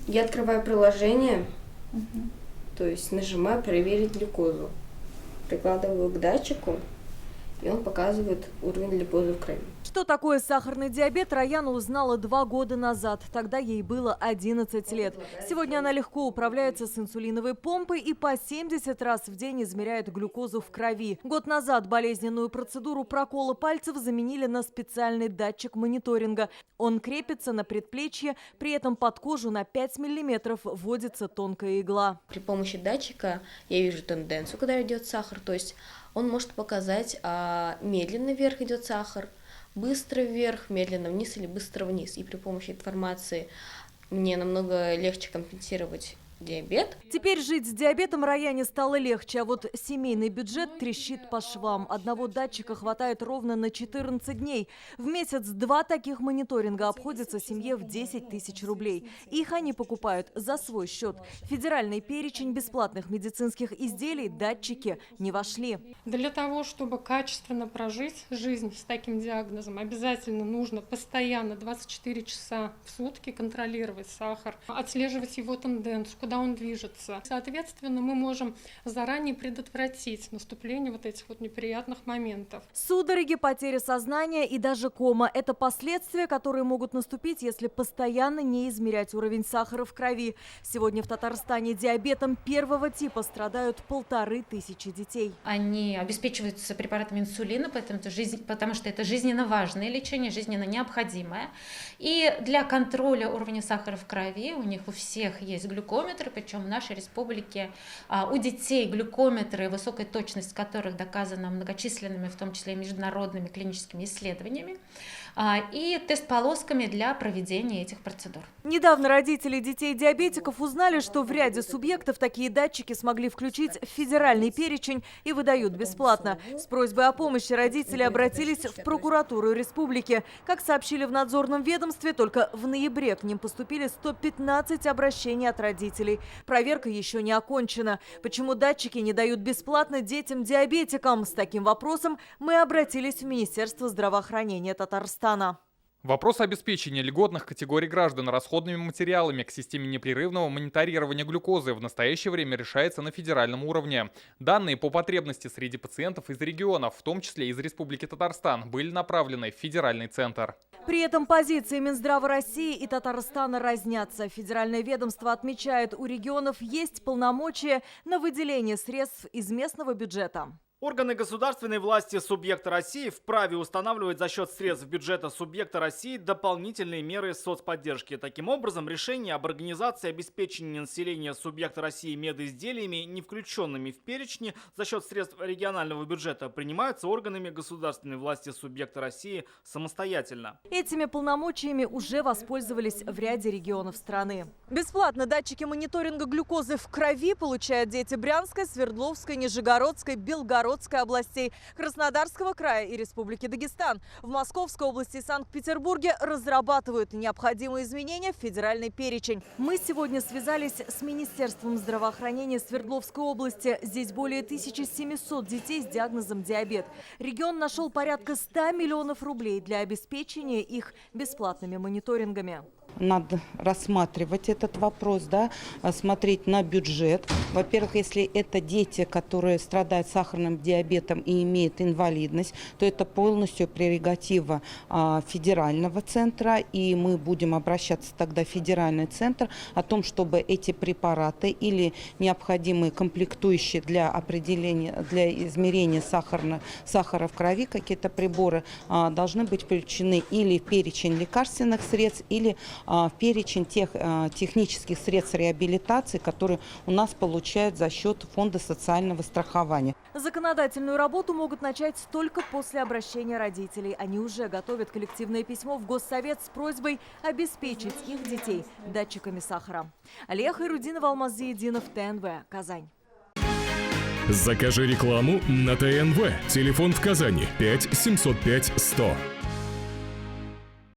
Я открываю приложение, то есть нажимаю «Проверить глюкозу», прикладываю к датчику, и он показывает уровень глюкозы в крови. Что такое сахарный диабет, Раяна узнала 2 года назад. Тогда ей было 11 лет. Сегодня она легко управляется с инсулиновой помпой и по 70 раз в день измеряет глюкозу в крови. Год назад болезненную процедуру прокола пальцев заменили на специальный датчик мониторинга. Он крепится на предплечье, при этом под кожу на 5 миллиметров вводится тонкая игла. При помощи датчика я вижу тенденцию, когда идет сахар, то есть он может показать, медленно вверх идет сахар, быстро вверх, медленно вниз или быстро вниз. И при помощи информации мне намного легче компенсировать диабет. Теперь жить с диабетом Раяне стало легче, а вот семейный бюджет трещит по швам. Одного датчика хватает ровно на 14 дней. В месяц 2 таких мониторинга обходятся семье в 10 тысяч рублей. Их они покупают за свой счет. В федеральный перечень бесплатных медицинских изделий датчики не вошли. Для того, чтобы качественно прожить жизнь с таким диагнозом, обязательно нужно постоянно 24 часа в сутки контролировать сахар, отслеживать его тенденцию, куда он движется. Соответственно, мы можем заранее предотвратить наступление вот этих вот неприятных моментов. Судороги, потеря сознания и даже кома – это последствия, которые могут наступить, если постоянно не измерять уровень сахара в крови. Сегодня в Татарстане диабетом первого типа страдают 1500 детей. Они обеспечиваются препаратами инсулина, потому что это жизненно важное лечение, жизненно необходимое. И для контроля уровня сахара в крови у них у всех есть глюкометр, причем в нашей республике у детей глюкометры, высокая точность которых доказана многочисленными, в том числе и международными клиническими исследованиями, и тест-полосками для проведения этих процедур. Недавно родители детей-диабетиков узнали, что в ряде субъектов такие датчики смогли включить в федеральный перечень и выдают бесплатно. С просьбой о помощи родители обратились в прокуратуру республики. Как сообщили в надзорном ведомстве, только в ноябре к ним поступили 115 обращений от родителей. Проверка еще не окончена. Почему датчики не дают бесплатно детям-диабетикам? С таким вопросом мы обратились в Министерство здравоохранения Татарстана. Вопрос обеспечения льготных категорий граждан расходными материалами к системе непрерывного мониторирования глюкозы в настоящее время решается на федеральном уровне. Данные по потребности среди пациентов из регионов, в том числе из Республики Татарстан, были направлены в федеральный центр. При этом позиции Минздрава России и Татарстана разнятся. Федеральное ведомство отмечает, у регионов есть полномочия на выделение средств из местного бюджета. Органы государственной власти субъекта России вправе устанавливать за счет средств бюджета субъекта России дополнительные меры соцподдержки. Таким образом, решение об организации обеспечения населения субъекта России медизделиями, не включенными в перечни, за счет средств регионального бюджета принимаются органами государственной власти субъекта России самостоятельно. Этими полномочиями уже воспользовались в ряде регионов страны. Бесплатно датчики мониторинга глюкозы в крови получают дети Брянской, Свердловской, Нижегородской, Белгородской областей, Краснодарского края и Республики Дагестан. В Московской области и Санкт-Петербурге разрабатывают необходимые изменения в федеральный перечень. Мы сегодня связались с Министерством здравоохранения Свердловской области. Здесь более 1700 детей с диагнозом диабет. Регион нашел порядка 100 миллионов рублей для обеспечения их бесплатными мониторингами. Надо рассматривать этот вопрос, да, смотреть на бюджет. Во-первых, если это дети, которые страдают сахарным диабетом и имеют инвалидность, то это полностью прерогатива федерального центра, и мы будем обращаться тогда в федеральный центр о том, чтобы эти препараты или необходимые комплектующие для определения, для измерения сахара в крови, какие-то приборы должны быть включены или в перечень лекарственных средств, или в перечень тех технических средств реабилитации, которые у нас получают за счет Фонда социального страхования. Законодательную работу могут начать только после обращения родителей. Они уже готовят коллективное письмо в Госсовет с просьбой обеспечить их детей датчиками сахара. Алия Хайрудинова, Алмаз Зиединов, ТНВ, Казань. Закажи рекламу на ТНВ. Телефон в Казани 5 705 100.